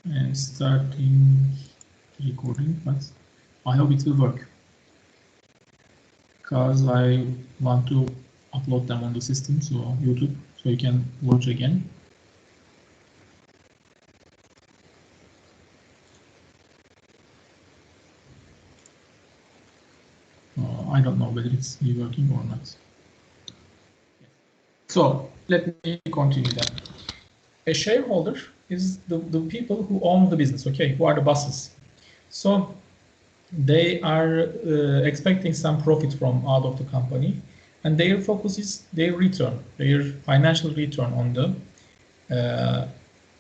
and starting recording, but I hope it will work because I want to upload them on the system, so YouTube, so you can watch again. I don't know whether it's working or not. So let me continue then. A shareholder is the people who own the business, okay, who are the bosses. So they are expecting some profit from out of the company, and their focus is their return, their financial return on the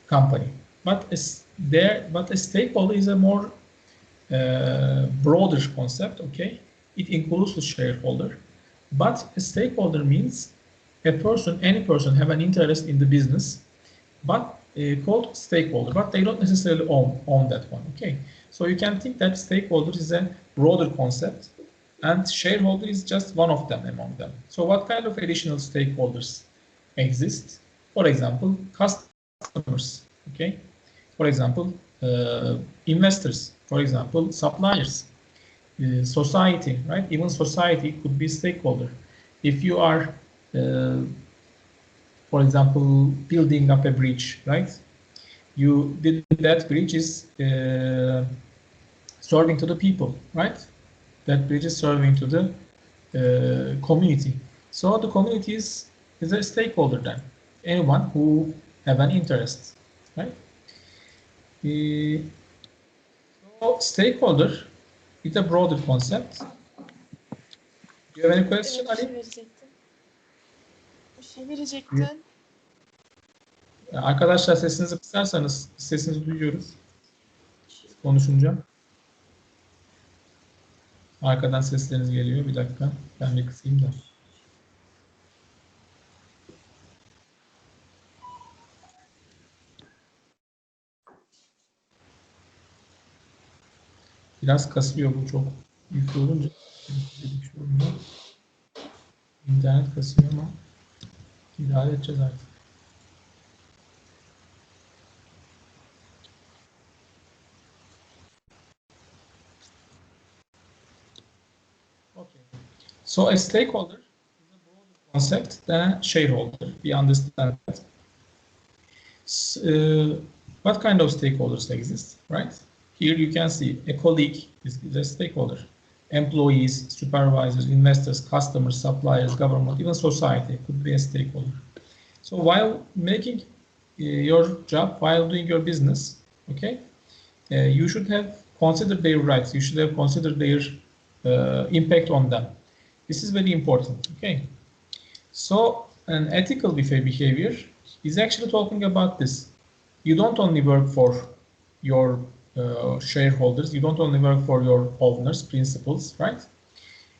company. But a stakeholder is a more broader concept, okay? It includes the shareholder, but a stakeholder means a person, any person have an interest in the business, but called stakeholder, but they don't necessarily own that one, okay? So you can think that stakeholder is a broader concept, and shareholder is just one of them among them. So what kind of additional stakeholders exist? For example, customers, okay? For example, investors, for example, suppliers, society, right? Even society could be stakeholder. If you are, for example, building up a bridge, right? You did that bridge is serving to the people, right? That bridge is serving to the community. So the community is a stakeholder then. Anyone who have an interest, right? So stakeholder is a broader concept. Do you have any question, Ali? Bir şey verecektin. Arkadaşlar sesinizi kısarsanız sesinizi duyuyoruz. Konuşunca. Arkadan sesleriniz geliyor. Bir dakika. Ben bir kısayım da. Biraz kasıyor bu çok yüklü olunca. İnternet kasıyor ama idare edeceğiz artık. Okay. So a stakeholder is a broader concept than a shareholder. We understand that. What kind of stakeholders exist, right? Here you can see a colleague is a stakeholder. Employees, supervisors, investors, customers, suppliers, government, even society could be a stakeholder. So while making your job, while doing your business, okay, you should have considered their rights. You should have considered their impact on them. This is very important, okay? So an ethical behavior is actually talking about this. You don't only work for your shareholders, you don't only work for your owners, principals, right?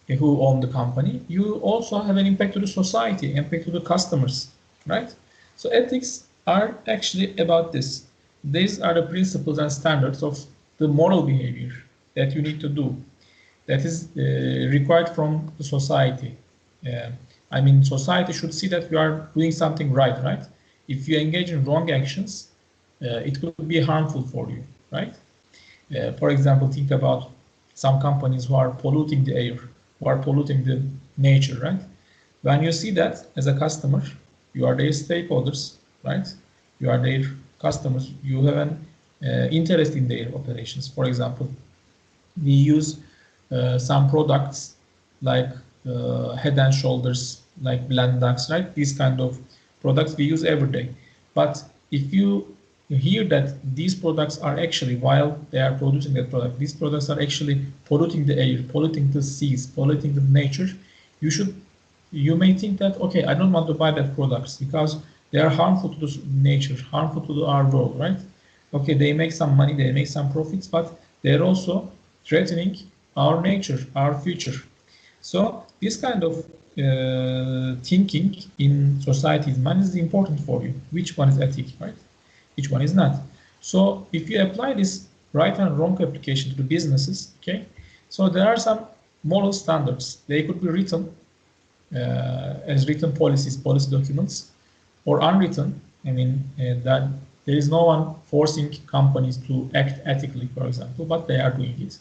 Who own the company. You also have an impact to the society, impact to the customers, right? So ethics are actually about this. These are the principles and standards of the moral behavior that you need to do. That is required from the society. I mean, society should see that you are doing something right? If you engage in wrong actions, it could be harmful for you, right? For example, think about some companies who are polluting the air, who are polluting the nature, right? When you see that as a customer, you are their stakeholders, right? You are their customers. You have an interest in their operations. For example, we use some products like Head and Shoulders, like Blendax, right? These kind of products we use every day. But if you hear that these products are actually, while they are producing that product, these products are actually polluting the air, polluting the seas, polluting the nature, you may think that, okay, I don't want to buy that products because they are harmful to the nature, harmful to our world, right? Okay, they make some money, they make some profits, but they're also threatening our nature, our future. So this kind of thinking in society's mind is important for you. Which one is ethic, right? Which one is not? So if you apply this right and wrong application to the businesses, okay, so there are some moral standards. They could be written as written policies, policy documents, or unwritten. I mean, that There is no one forcing companies to act ethically, for example, but they are doing it.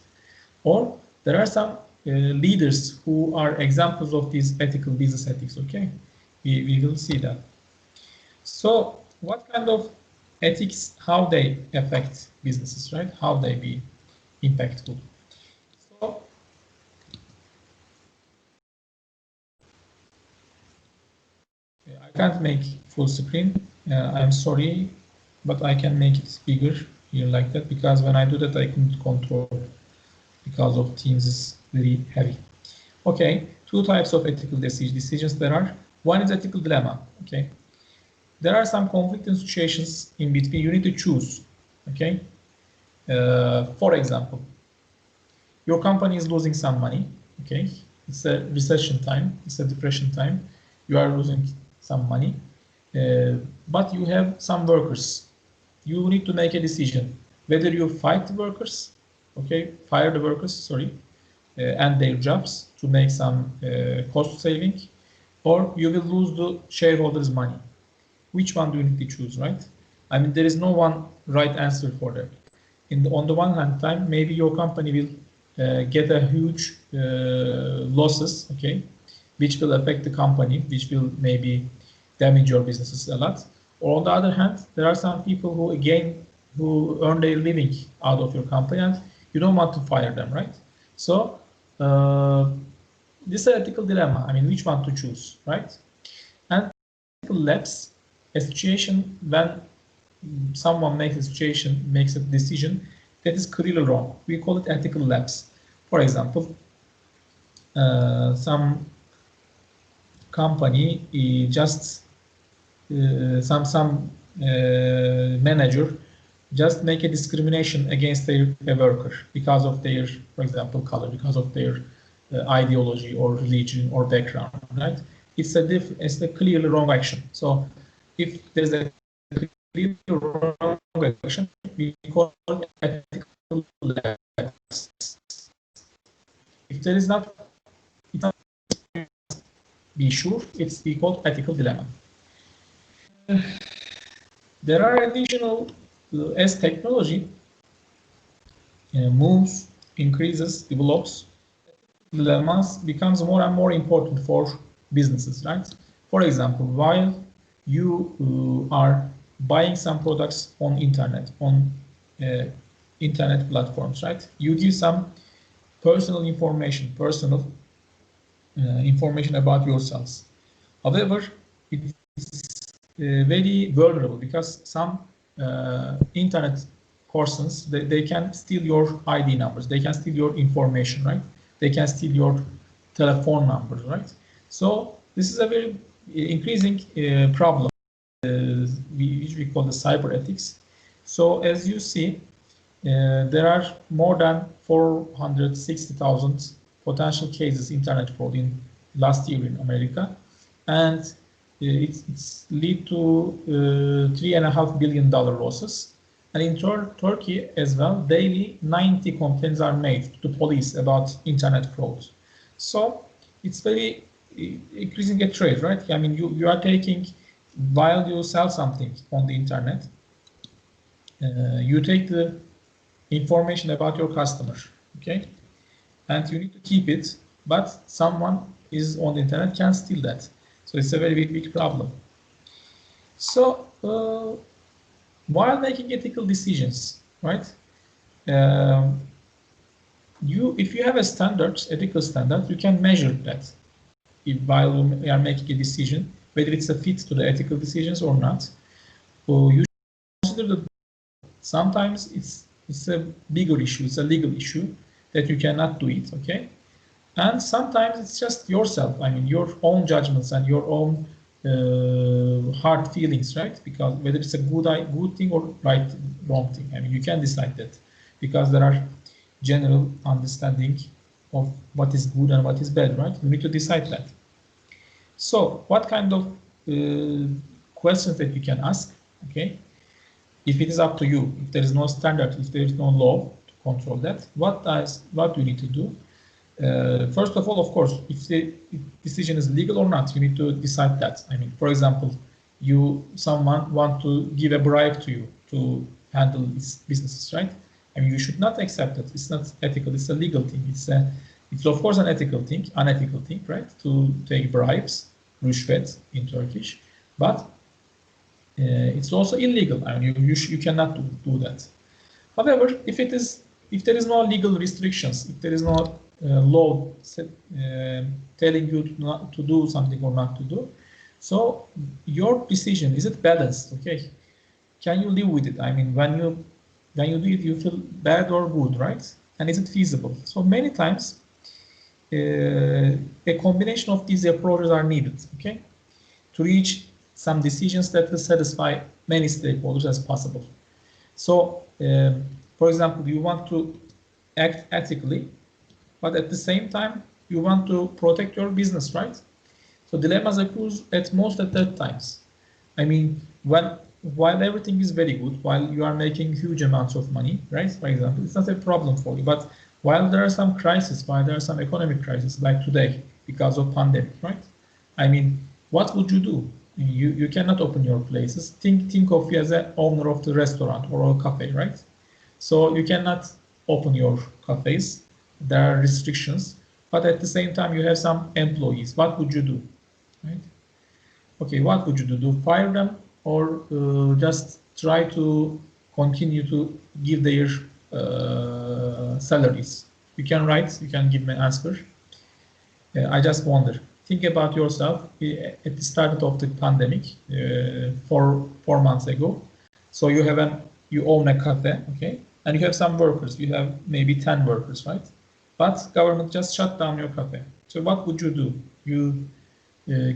Or there are some leaders who are examples of these ethical business ethics, okay? We will see that. So what kind of ethics, how they affect businesses, right? How they be impactful. So I can't make full screen. I'm sorry, but I can make it bigger here like that, because when I do that, I couldn't control because of Teams is very heavy. Okay, two types of ethical decisions there are. One is ethical dilemma, okay? There are some conflicting situations in between. You need to choose, okay? For example, your company is losing some money, okay? It's a recession time, it's a depression time. You are losing some money, but you have some workers. You need to make a decision whether you fight the workers, okay, fire the workers, sorry, and their jobs to make some cost saving, or you will lose the shareholders' money. Which one do you need to choose, right? I mean, there is no one right answer for that. On the one hand time, maybe your company will get a huge losses, okay, which will affect the company, which will maybe damage your businesses a lot. Or on the other hand, there are some people who earn their living out of your company, and you don't want to fire them, right? So this is an ethical dilemma. I mean, which one to choose, right? And ethical lapse, a situation when someone makes a decision that is clearly wrong. We call it ethical lapse. For example, some company some manager just make a discrimination against a worker because of their, for example, color, because of their ideology or religion or background, right? It's a clearly wrong action. So if there's a clearly wrong action, we call it ethical lapse. If there is not, be sure it's called ethical dilemma. There are additional, as technology moves, increases, develops, dilemmas becomes more and more important for businesses, right? For example, while you are buying some products on internet, on internet platforms, right? You give some personal information, information about yourselves. However, it's very vulnerable because some internet persons, they can steal your ID numbers, they can steal your information, right? They can steal your telephone numbers, right? So this is a very increasing problem, which we call the cyber ethics. So as you see, there are more than 460,000 potential cases internet fraud in last year in America, and it's lead to $3.5 billion losses. And in Turkey as well, daily 90 complaints are made to police about internet fraud. So it's very increasing a trade, right? I mean, you are taking, while you sell something on the internet, you take the information about your customer, okay? And you need to keep it, but someone is on the internet can steal that. So it's a very big problem. So while making ethical decisions, right? If you have a standard, ethical standard, you can measure that. While we are making a decision, whether it's a fit to the ethical decisions or not, you consider that sometimes it's a bigger issue, it's a legal issue that you cannot do it, okay? And sometimes it's just yourself, I mean, your own judgments and your own hard feelings, right? Because whether it's a good thing or wrong thing, I mean, you can decide that because there are general understanding of what is good and what is bad, right? You need to decide that. So what kind of questions that you can ask, okay? If it is up to you, if there is no standard, if there is no law to control that, what do you need to do? First of all, of course, if the decision is legal or not, you need to decide that. I mean, for example, someone want to give a bribe to you to handle its businesses, right? I mean, you should not accept it. It's not ethical. It's a legal thing. It's of course an unethical thing, right? To take bribes, rüşvet in Turkish, but it's also illegal. I mean, you cannot do that. However, if there is no legal restrictions, if there is no law telling you not to do something or not to do, so your decision, is it balanced? Okay, can you live with it? I mean, when you do it, you feel bad or good, right? And is it feasible? So many times, a combination of these approaches are needed, okay, to reach some decisions that will satisfy many stakeholders as possible. So, for example, you want to act ethically, but at the same time, you want to protect your business, right? So dilemmas occur at that times. I mean, while everything is very good, while you are making huge amounts of money, right? For example, it's not a problem for you. But while there are some crises, while there are some economic crises like today because of pandemic, right? I mean, what would you do? You cannot open your places. Think of you as an owner of the restaurant or a cafe, right? So you cannot open your cafes. There are restrictions, but at the same time you have some employees. What would you do, right? Okay, what would you do? Do fire them or just try to continue to give their salaries? You can write. You can give me an answer. I just wonder. Think about yourself at the start of the pandemic, 4 months ago. So you own a cafe, okay, and you have some workers. You have maybe 10 workers, right? But government just shut down your cafe. So what would you do? You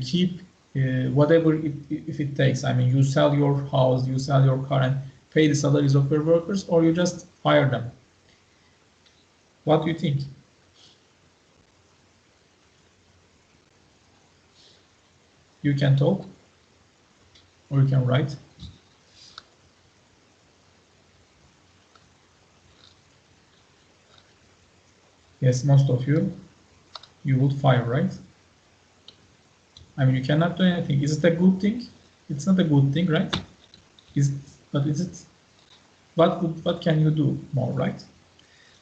keep whatever if it takes. I mean, you sell your house, you sell your car, and pay the salaries of your workers, or you just fire them. What do you think? You can talk, or you can write. Yes, most of you would fire, right? I mean, you cannot do anything. Is it a good thing? It's not a good thing, right? But is it? What can you do more, right?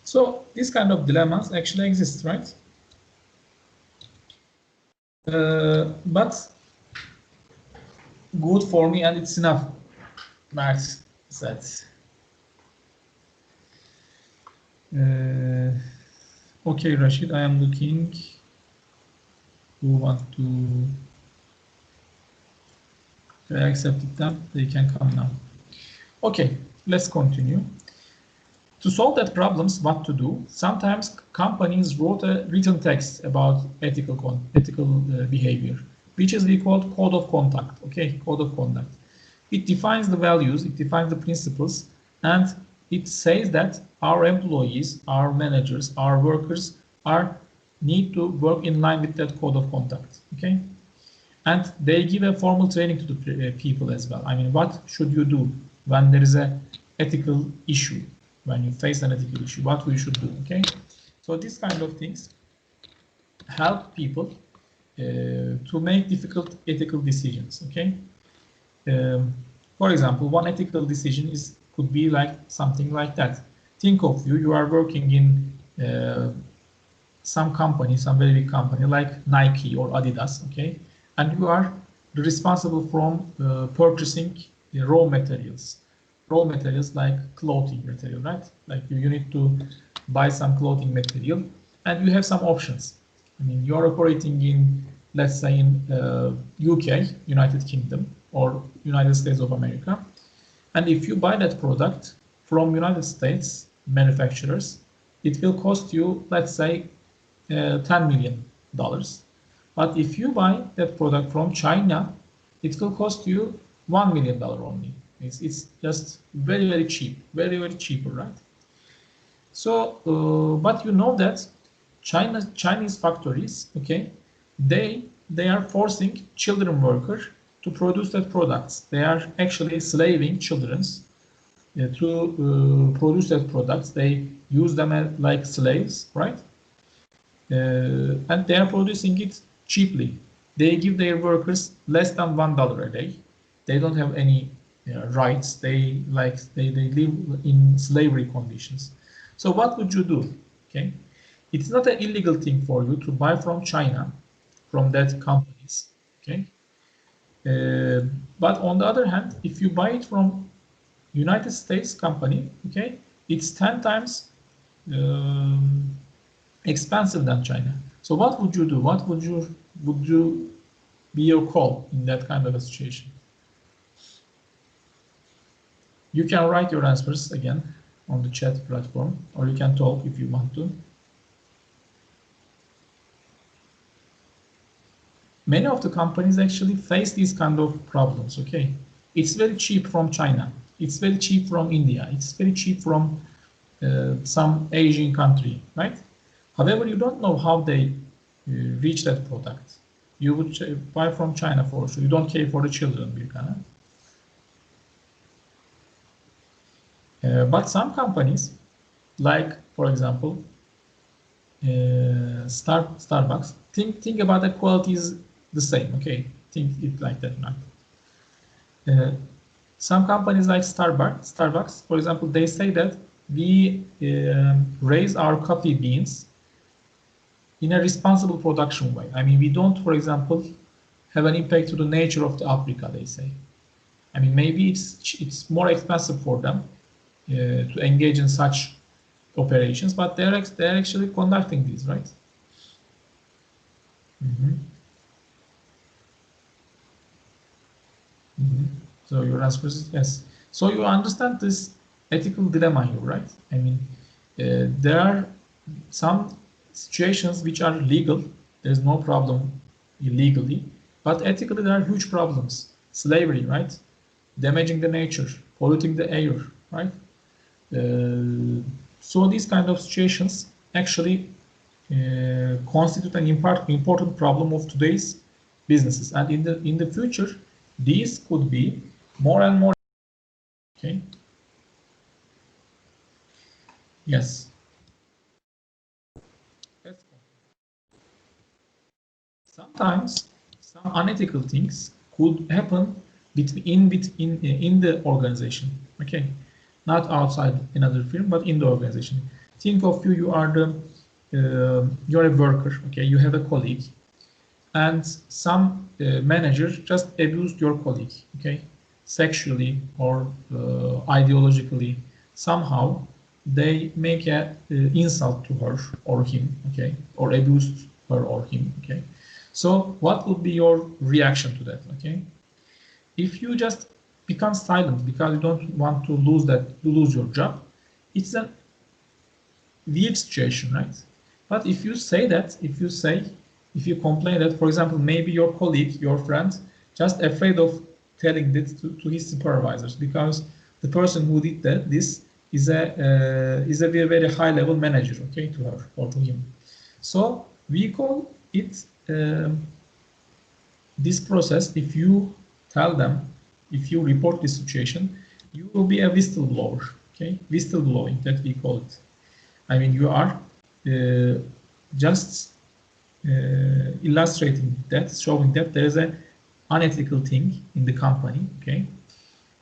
So this kind of dilemmas actually exist, right? But good for me, and it's enough. Max said. Okay, Rashid, I am looking. Who want to? I accepted them. They can come now. Okay, let's continue. To solve that problems, what to do? Sometimes companies wrote a written text about ethical behavior, which is we call code of conduct. Okay, code of conduct. It defines the values, it defines the principles, and it says that our employees, our managers, our workers need to work in line with that code of conduct. Okay, and they give a formal training to the people as well. I mean, what should you do when there is a ethical issue? When you face an ethical issue, what we should do, okay? So these kind of things help people to make difficult ethical decisions, okay? For example, one ethical decision could be like something like that. Think of you are working in some company, some very big company like Nike or Adidas, okay? And you are responsible from purchasing raw materials like clothing material, right? Like you need to buy some clothing material, and you have some options. I mean, you are operating in, let's say, in UK, United Kingdom, or United States of America, and if you buy that product from United States manufacturers, it will cost you, let's say, $10 million. But if you buy that product from China, it will cost you $1 million only. It's just very, very cheap, very, very cheaper, right? So, but you know that Chinese factories, okay, they are forcing children workers to produce that products. They are actually slaving children to produce that products. They use them as like slaves, right? And they are producing it cheaply. They give their workers less than $1 a day. They don't have any rights. They live in slavery conditions. So what would you do? Okay, it's not an illegal thing for you to buy from China, from that companies. Okay, but on the other hand, if you buy it from United States company, okay, it's 10 times expensive than China. So what would you do? What would you be your call in that kind of a situation? You can write your answers again on the chat platform, or you can talk if you want to. Many of the companies actually face these kind of problems, okay? It's very cheap from China. It's very cheap from India. It's very cheap from some Asian country, right? However, you don't know how they reach that product. You would buy from China for sure. You don't care for the children, but some companies, like for example, Starbucks, think about the quality is the same. Okay, think it like that, right? Some companies like Starbucks, for example, they say that we raise our coffee beans in a responsible production way. I mean, we don't, for example, have an impact to the nature of the Africa, they say. I mean, maybe it's more expensive for them to engage in such operations, but they're actually conducting these, right? So your answer is yes. So you understand this ethical dilemma here, right? I mean, there are some situations which are legal. There's no problem illegally, but ethically there are huge problems. Slavery, right? Damaging the nature, polluting the air, right? So these kind of situations actually constitute an important problem of today's businesses, and in the future, these could be more and more. Okay. Yes. Sometimes some unethical things could happen in the organization. Okay, not outside another firm, but in the organization. Think of you are you're a worker. Okay, you have a colleague, and some manager just abused your colleague. Okay, sexually or ideologically, somehow they make a insult to her or him. Okay, or abused her or him. Okay. So what would be your reaction to that? Okay, if you just become silent because you don't want to lose your job, it's a weird situation, right? But if you say that, if you complain that, for example, maybe your colleague, your friend, just afraid of telling this to his supervisors because the person who did this is a very, very high level manager, okay, to her or to him. So we call it this process. If you tell them, if you report this situation, you will be a whistleblower, okay, whistleblowing, that we call it. I mean, you are just illustrating that, showing that there is an unethical thing in the company, okay,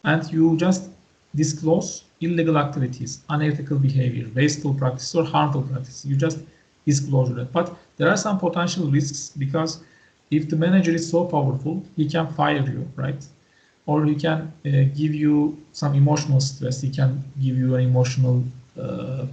and you just disclose illegal activities, unethical behavior, wasteful practices, or harmful practices. You just disclose that. But there are some potential risks because if the manager is so powerful, he can fire you, right? Or he can give you some emotional stress. He can give you an emotional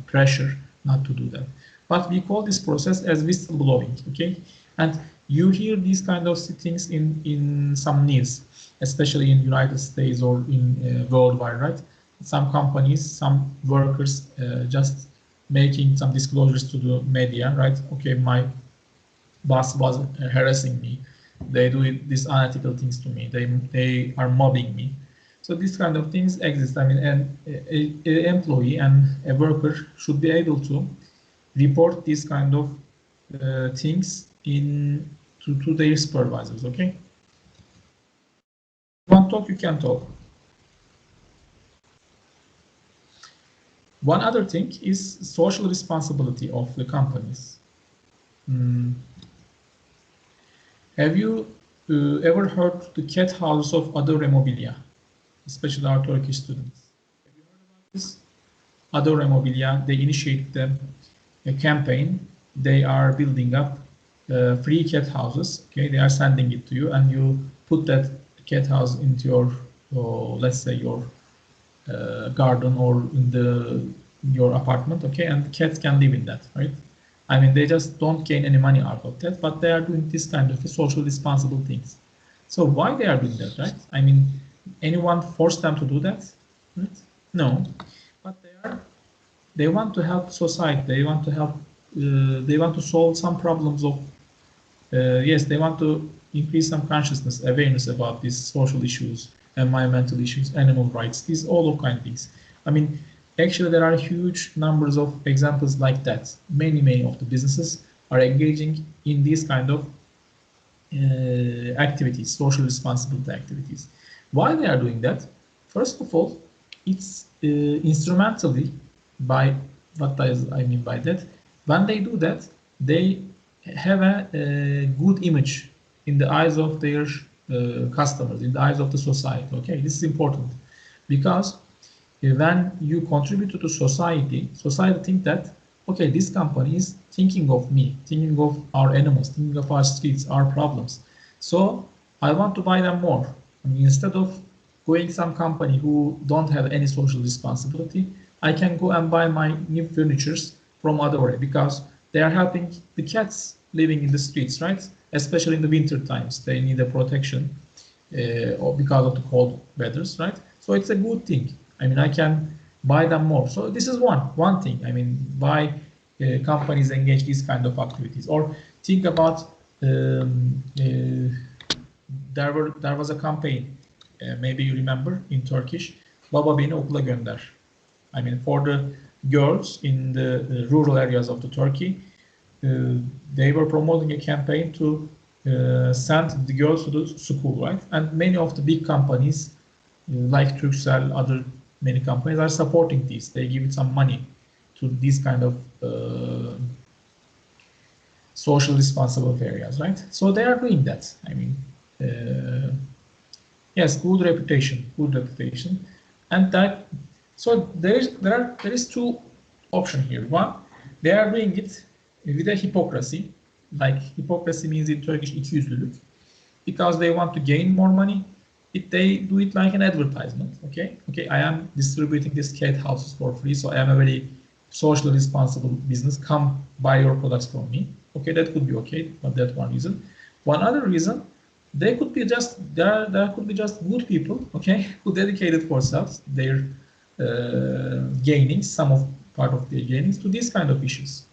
pressure not to do that. But we call this process as whistleblowing, okay? And you hear these kind of things in some news, especially in United States or in worldwide, right? Some companies, some workers just making some disclosures to the media, right? Okay, my boss was harassing me. They do these unethical things to me. They are mobbing me. So these kind of things exist. I mean, and an employee and a worker should be able to report these kind of things to their supervisors. Okay. If you want to talk, you can talk. One other thing is social responsibility of the companies. Have you ever heard the cat houses of Adore Mobilya, especially our Turkish students? Have you heard about this? Adore Mobilya, they initiated a campaign. They are building up free cat houses. Okay, they are sending it to you, and you put that cat house into your, let's say, your garden or in your apartment. Okay, and the cats can live in that, right? I mean, they just don't gain any money out of that, but they are doing this kind of social responsible things. So why they are doing that, right? I mean, anyone forced them to do that? Right? No, but they want to help society. They want to help. They want to solve some problems of. Yes, they want to increase some consciousness, awareness about these social issues, environmental issues, animal rights. These all of kind of things. I mean, actually, there are huge numbers of examples like that. Many of the businesses are engaging in these kind of activities, social responsibility activities. Why they are doing that? First of all, it's instrumentally by what I mean by that. When they do that, they have a good image in the eyes of their customers, in the eyes of the society. Okay, this is important because when you contribute to the society think that, okay, this company is thinking of me, thinking of our animals, thinking of our streets, our problems. So I want to buy them more. I mean, instead of going some company who don't have any social responsibility, I can go and buy my new furnitures from Adore because they are helping the cats living in the streets, right? Especially in the winter times, they need a protection because of the cold weathers, right? So it's a good thing. I mean, I can buy them more. So this is one thing. I mean, why companies engage these kind of activities. Or think about there was a campaign, maybe you remember, in Turkish, Baba beni okula gönder. I mean, for the girls in the rural areas of the Turkey, they were promoting a campaign to send the girls to the school, right? And many of the big companies, like Turkcell, other many companies are supporting this. They give some money to these kind of social responsibility areas, right? So they are doing that. I mean, yes, good reputation, and that. So there is two options here. One, they are doing it with a hypocrisy. Like hypocrisy means in Turkish ikiyüzlülük, because they want to gain more money. They do it like an advertisement. Okay, I am distributing these cat houses for free, so I am a very socially responsible business. Come buy your products from me. Okay, that could be okay, but that's one reason. One other reason, they could be just there could be just good people, okay, who dedicated themselves their gainings, part of their gainings to these kind of issues.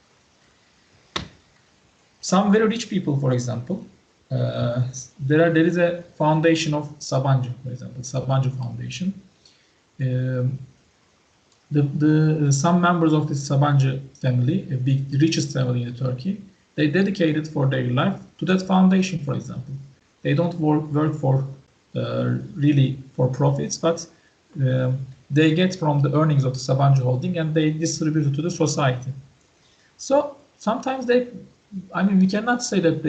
Some very rich people, for example, there is a foundation of Sabancı, for example, Sabancı Foundation. Some members of this Sabancı family, the richest family in Turkey, they dedicated for their life to that foundation, for example. They don't work for really for profits, but they get from the earnings of the Sabancı holding and they distribute it to the society. So sometimes we cannot say that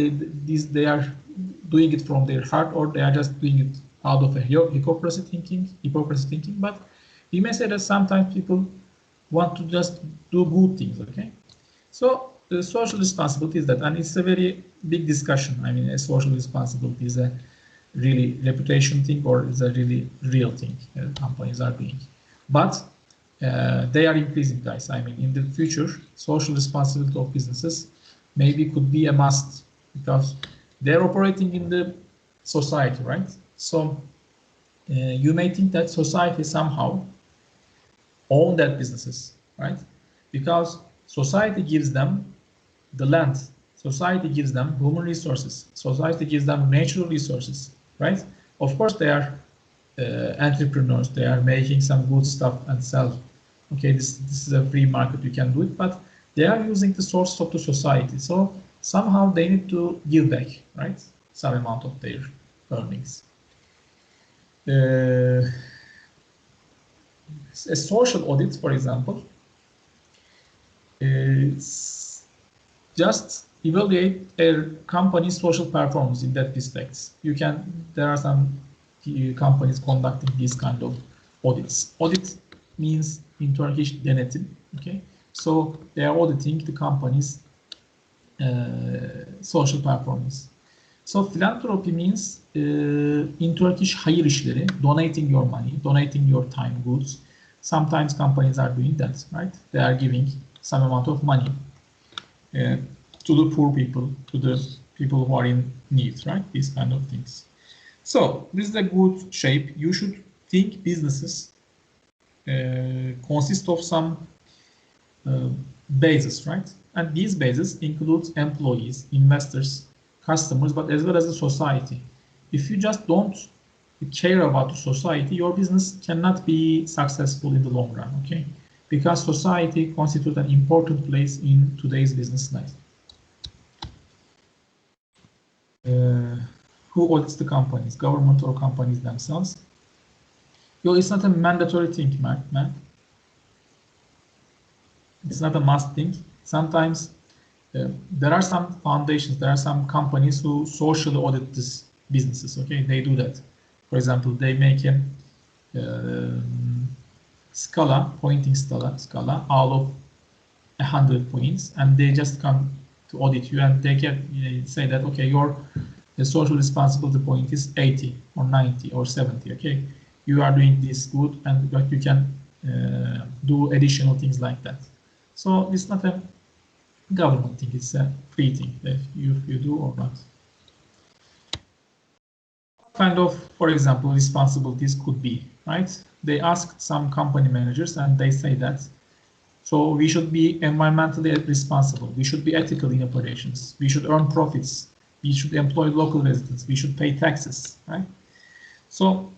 they are doing it from their heart or they are just doing it out of a hypocrisy thinking, but we may say that sometimes people want to just do good things, okay? So the social responsibility is that, and it's a very big discussion. I mean, a social responsibility is a really reputation thing or is a really real thing companies are doing. But they are increasing, guys. I mean, in the future, social responsibility of businesses maybe could be a must because they're operating in the society, right? So you may think that society somehow own that businesses, right? Because society gives them the land, society gives them human resources, society gives them natural resources, right? Of course, they are entrepreneurs, they are making some good stuff and sell. Okay, this is a free market, you can do it, but they are using the sources of the society. So somehow they need to give back, right? Some amount of their earnings. A social audit, for example, it's just evaluate a company's social performance in that respect. There are some companies conducting these kind of audits. Audit means in Turkish denetim, okay? So they are auditing the company's social performance. So philanthropy means in Turkish hayır işleri, donating your money, donating your time, goods. Sometimes companies are doing that, right? They are giving some amount of money to the poor people, to the people who are in need, right? These kind of things. So this is a good shape. You should think businesses consist of some bases, right? And these bases include employees, investors, customers, but as well as the society. If you just don't care about the society, your business cannot be successful in the long run, okay? Because society constitutes an important place in today's business life. Who audits the companies, government or companies themselves? It's not a mandatory thing, man. It's not a must thing. Sometimes there are some foundations, there are some companies who socially audit these businesses, okay? They do that. For example, they make a pointing scala out of 100 points, and they just come to audit you, and they can say that, okay, your social responsibility point is 80 or 90 or 70, okay? You are doing this good, and you can do additional things like that. So it's not a government thing, it's a free thing that you do or not. Kind of, for example, responsibilities could be, right? They asked some company managers and they say that, so we should be environmentally responsible, we should be ethical in operations, we should earn profits, we should employ local residents, we should pay taxes, right? So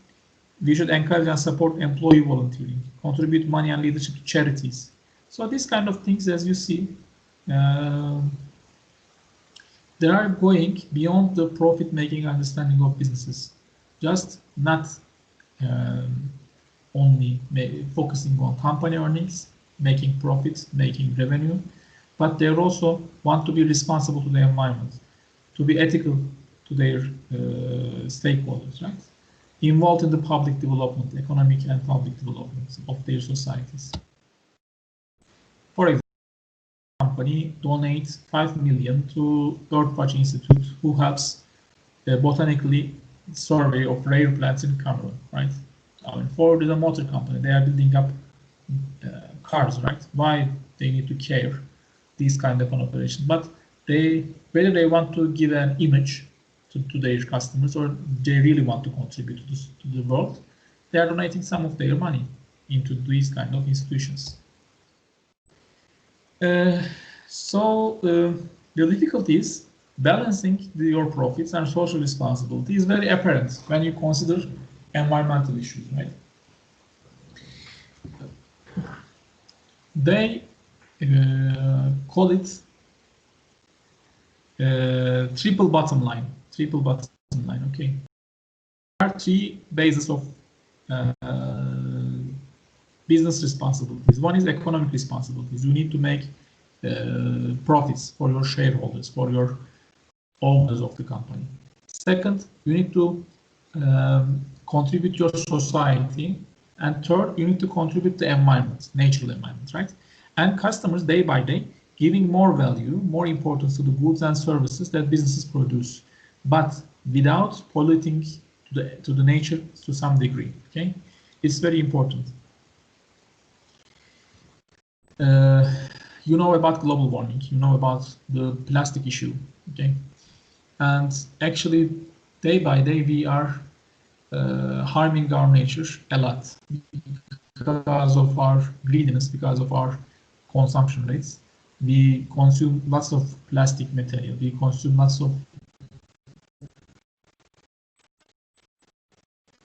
we should encourage and support employee volunteering, contribute money and leadership to charities. So these kind of things, as you see, they are going beyond the profit-making understanding of businesses. Just not only focusing on company earnings, making profits, making revenue, but they also want to be responsible to the environment, to be ethical to their stakeholders, right? Involved in the public development, economic and public development of their societies. For example, company donates 5 million to Earthwatch Institute, who helps botanically survey of rare plants in Cameroon, right? For the motor company, they are building up cars, right? Why they need to care these kind of an operation? But whether they want to give an image to their customers or they really want to contribute to the world, they are donating some of their money into these kind of institutions. So the difficulty is balancing your profits and social responsibility is very apparent when you consider environmental issues, right? They call it triple bottom line. Triple bottom line, okay. There are three bases of business responsibilities. One is economic responsibilities. You need to make profits for your shareholders, for your owners of the company. Second, you need to contribute your society. And third, you need to contribute the environment, natural environment, right? And customers, day by day, giving more value, more importance to the goods and services that businesses produce, but without polluting to the nature to some degree, okay? It's very important. You know about global warming, you know about the plastic issue, okay? And actually, day by day, we are harming our nature a lot because of our greediness, because of our consumption rates. We consume lots of plastic material. We consume lots of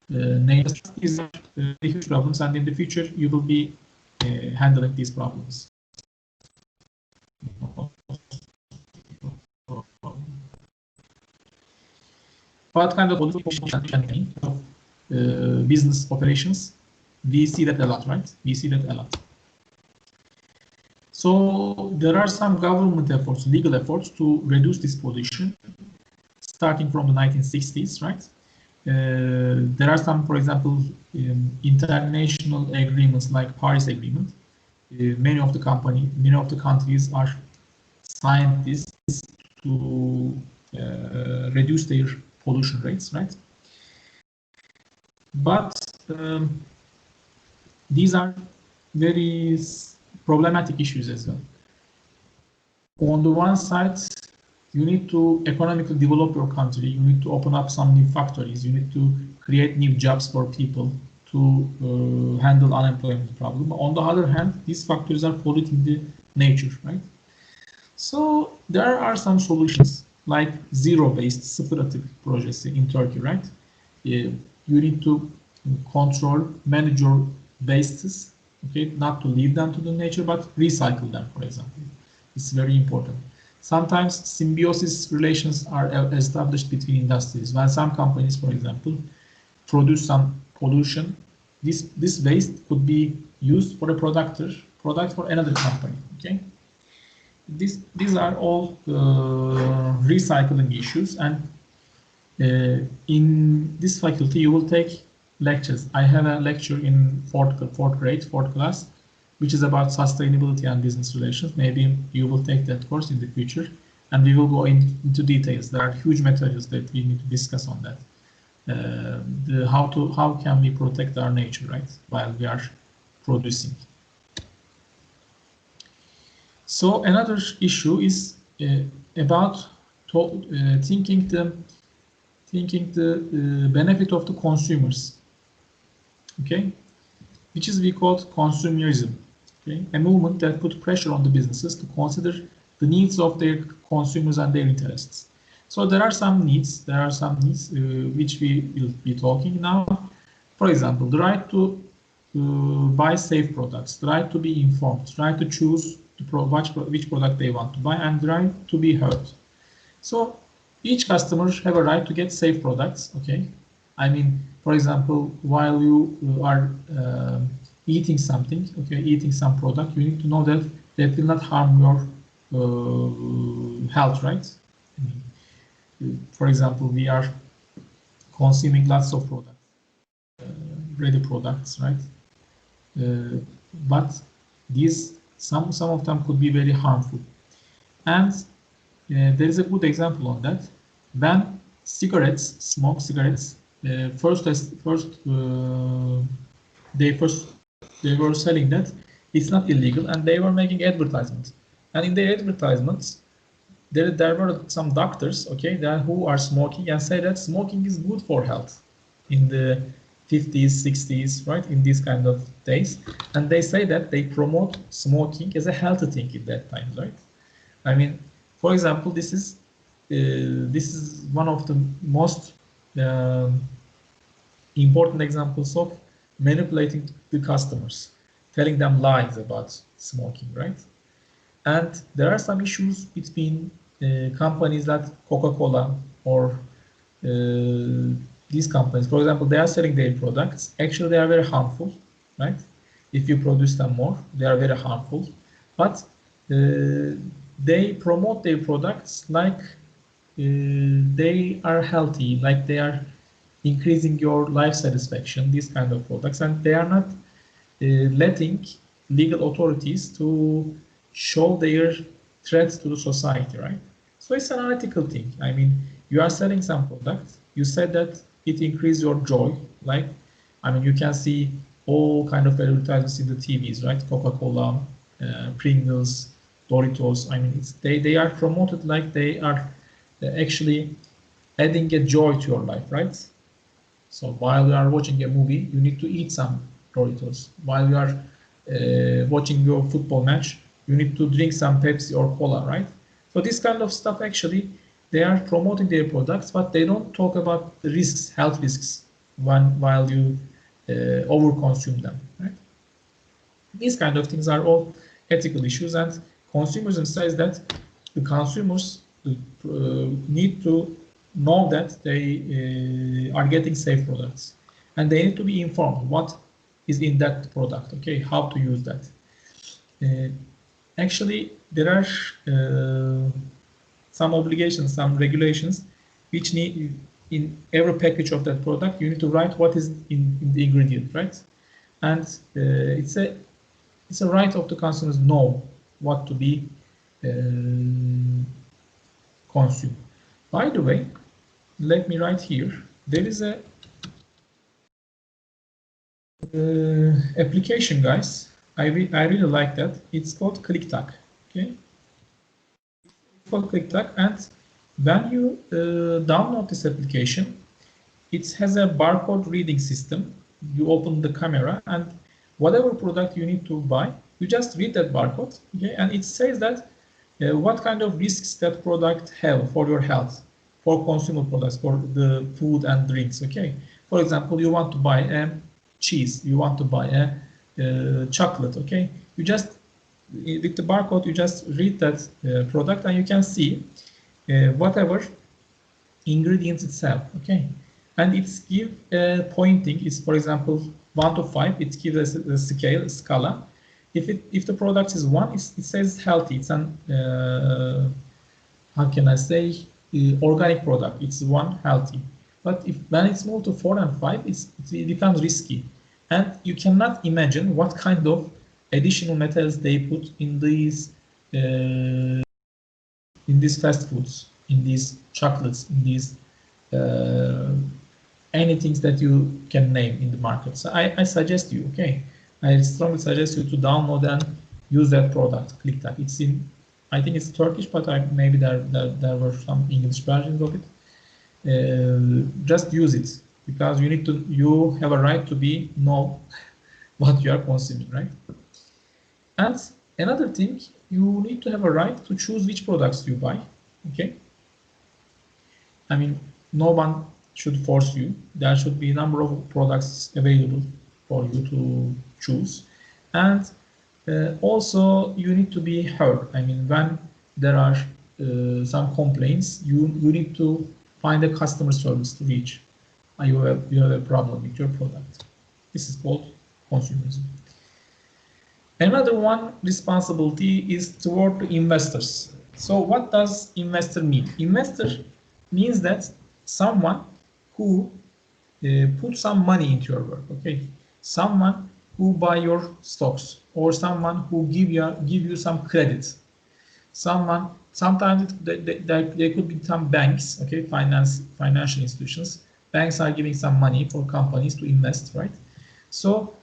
nature. These are huge problems, and in the future, you will be handling these problems. What kind of business operations? We see that a lot, right? We see that a lot. So there are some government efforts, legal efforts to reduce this pollution, starting from the 1960s, right? There are some, for example, international agreements like Paris Agreement. Many of the countries are signed this to reduce their pollution rates, right? But these are very problematic issues as well. On the one side, you need to economically develop your country, you need to open up some new factories, you need to create new jobs for people to handle unemployment problem. On the other hand, these factories are polluting the nature, right? So there are some solutions like zero-based sıfır atık projects in Turkey, right? You need to control, manage your wastes, okay, not to leave them to the nature, but recycle them, for example. It's very important. Sometimes symbiosis relations are established between industries. When some companies, for example, produce some pollution, this waste could be used for a product for another company, okay? These are all recycling issues, and in this faculty you will take lectures. I have a lecture in fourth class, which is about sustainability and business relations. Maybe you will take that course in the future, and we will go into details. There are huge materials that we need to discuss on that. How can we protect our nature, right, while we are producing. So another issue is about thinking the benefit of the consumers, okay, which is we call consumerism, okay, a movement that put pressure on the businesses to consider the needs of their consumers and their interests. So there are some needs which we will be talking now. For example, the right to buy safe products, the right to be informed, the right to choose which product they want to buy, and the right to be heard. So each customer have a right to get safe products, okay? I mean, for example, while you are eating something, okay, eating some product, you need to know that that will not harm your health, right? I mean, for example, we are consuming lots of products, ready products, right? But these some of them could be very harmful, and there is a good example on that. When smoked cigarettes, first they were selling that it's not illegal, and they were making advertisements. And in their advertisements, there were some doctors, okay, who are smoking and say that smoking is good for health in the 50s, 60s, right, in these kind of days. And they say that they promote smoking as a healthy thing at that time, right? I mean, for example, this is one of the most important examples of manipulating the customers, telling them lies about smoking, right? And there are some issues between companies like Coca-Cola or these companies. For example, they are selling their products. Actually, they are very harmful, right? If you produce them more, they are very harmful. But they promote their products like they are healthy, like they are increasing your life satisfaction, these kind of products, and they are not letting legal authorities to show their threats to the society, right? So it's an unethical thing. I mean, you are selling some product, you said that it increases your joy, like, I mean, you can see all kind of advertisements in the TVs, right? Coca-Cola, Pringles, Doritos. I mean, they are promoted like they are actually adding a joy to your life, right? So while you are watching a movie, you need to eat some Doritos. While you are watching your football match, you need to drink some Pepsi or Cola, right? So this kind of stuff, actually, they are promoting their products, but they don't talk about the risks, health risks, while you overconsume them, right? These kind of things are all ethical issues, and consumerism says that the consumers need to know that they are getting safe products, and they need to be informed what is in that product, okay, how to use that. actually there are some obligations, some regulations, which need in every package of that product, you need to write what is in the ingredient, right? And it's a right of the consumers know what to be consumed. By the way, let me write here. There is a application, guys. I really like that. It's called ClickTag. Okay, it's called ClickTag, and when you download this application, it has a barcode reading system. You open the camera, and whatever product you need to buy, you just read that barcode. Okay, and it says that what kind of risks that product have for your health, for consumer products, for the food and drinks. Okay, for example, you want to buy a cheese, you want to buy a chocolate. Okay, you just with the barcode, you just read that product, and you can see whatever ingredients itself. Okay, and it's give pointing. It's, for example, 1 to 5. It gives us a scala. If the product is 1, it says healthy. It's an how can I say, organic product. It's 1, healthy. But when it's moved to 4 and 5, it becomes risky, and you cannot imagine what kind of additional metals they put in these fast foods, in these chocolates, in these anything that you can name in the market. So I suggest you, okay, I strongly suggest you to download and use that product, ClickTag. It's in, I think it's Turkish, but maybe there were some English versions of it. Just use it, because you have a right to know what you are consuming, right? And another thing, you need to have a right to choose which products you buy. Okay, I mean, no one should force you. There should be a number of products available for you to choose, and also you need to be heard. I mean, when there are some complaints, you need to find a customer service to reach. You have a problem with your product. This is called consumerism. Another one responsibility is toward the investors. So what does investor mean? Investor means that someone who put some money into your work, okay? Someone who buy your stocks, or someone who give you some credit. Sometimes there could be some banks, okay, financial institutions. Banks are giving some money for companies to invest, right? So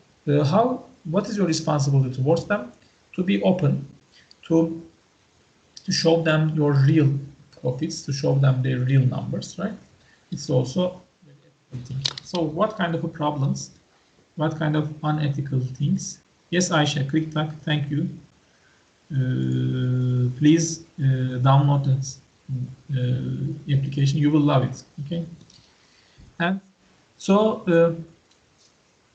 what is your responsibility towards them? To be open, to show them your real profits, to show them their real numbers, right? It's also very ethical thing. So what kind of problems, what kind of unethical things? Yes, Aisha, ClickTag, thank you. Please download this application. You will love it, okay? And so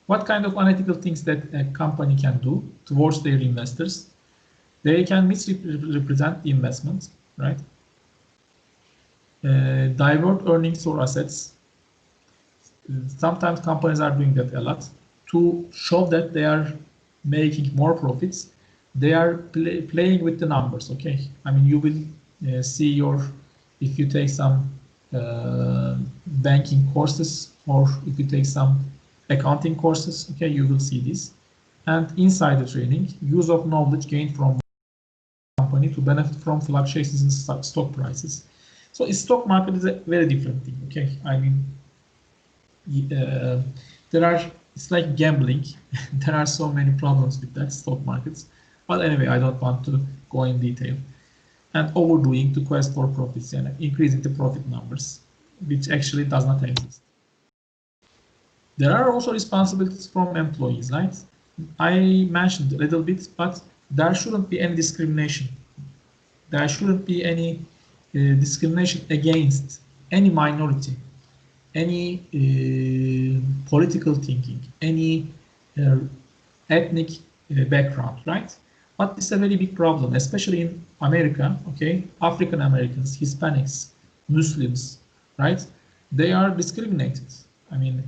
what kind of unethical things that a company can do towards their investors? They can misrepresent the investment, right? Divert earnings or assets. Sometimes companies are doing that a lot to show that they are making more profits. They are playing with the numbers, okay? I mean, you will see if you take some banking courses, or if you take some accounting courses, okay, you will see this. And insider trading, use of knowledge gained from company to benefit from fluctuations in stock prices. So a stock market is a very different thing, okay? I mean, it's like gambling. There are so many problems with that stock markets. But anyway, I don't want to go in detail. And overdoing to quest for profits and increasing the profit numbers, which actually does not exist. There are also responsibilities from employees, right? I mentioned a little bit, but there shouldn't be any discrimination. There shouldn't be any discrimination against any minority, any political thinking, any ethnic background, right? But it's a very big problem, especially in America, okay? African Americans, Hispanics, Muslims, right? They are discriminated. I mean,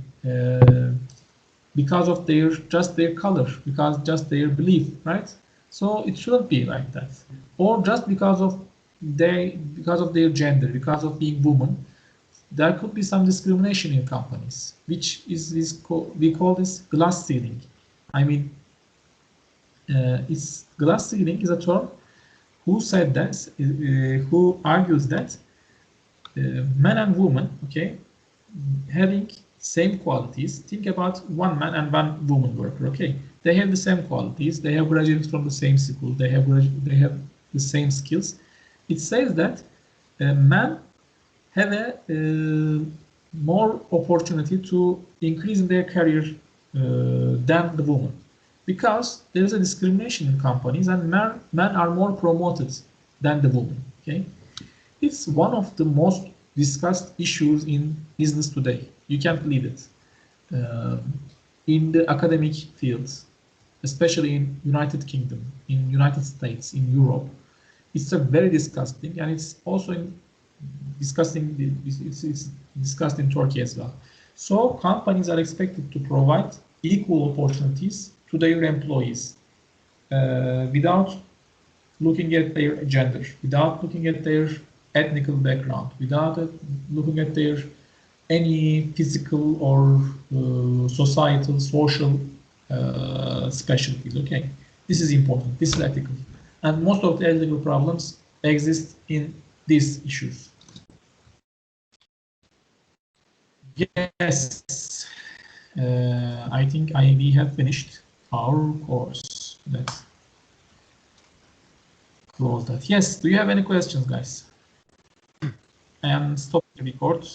because of their color, because just their belief, right? So it shouldn't be like that. Or just because of their gender, because of being woman, there could be some discrimination in companies, which is we call this glass ceiling. I mean, it's glass ceiling is a term who said that, who argues that men and women, okay, having same qualities. Think about one man and one woman worker. Okay, they have the same qualities. They have graduated from the same school. They have the same skills. It says that men have a more opportunity to increase in their career than the woman, because there is a discrimination in companies, and men are more promoted than the woman. Okay, it's one of the most discussed issues in business today. You can't believe it. In the academic fields, especially in United Kingdom, in United States, in Europe, it's a very disgusting, and it's also discussing. It's discussed in Turkey as well. So companies are expected to provide equal opportunities to their employees without looking at their gender, without looking at their ethnical background, without looking at their any physical or societal, social specialties. Okay, this is important. This is ethical, and most of the ethical problems exist in these issues. Yes, I think we have finished our course. Let's close that. Yes, do you have any questions, guys? And stop the record.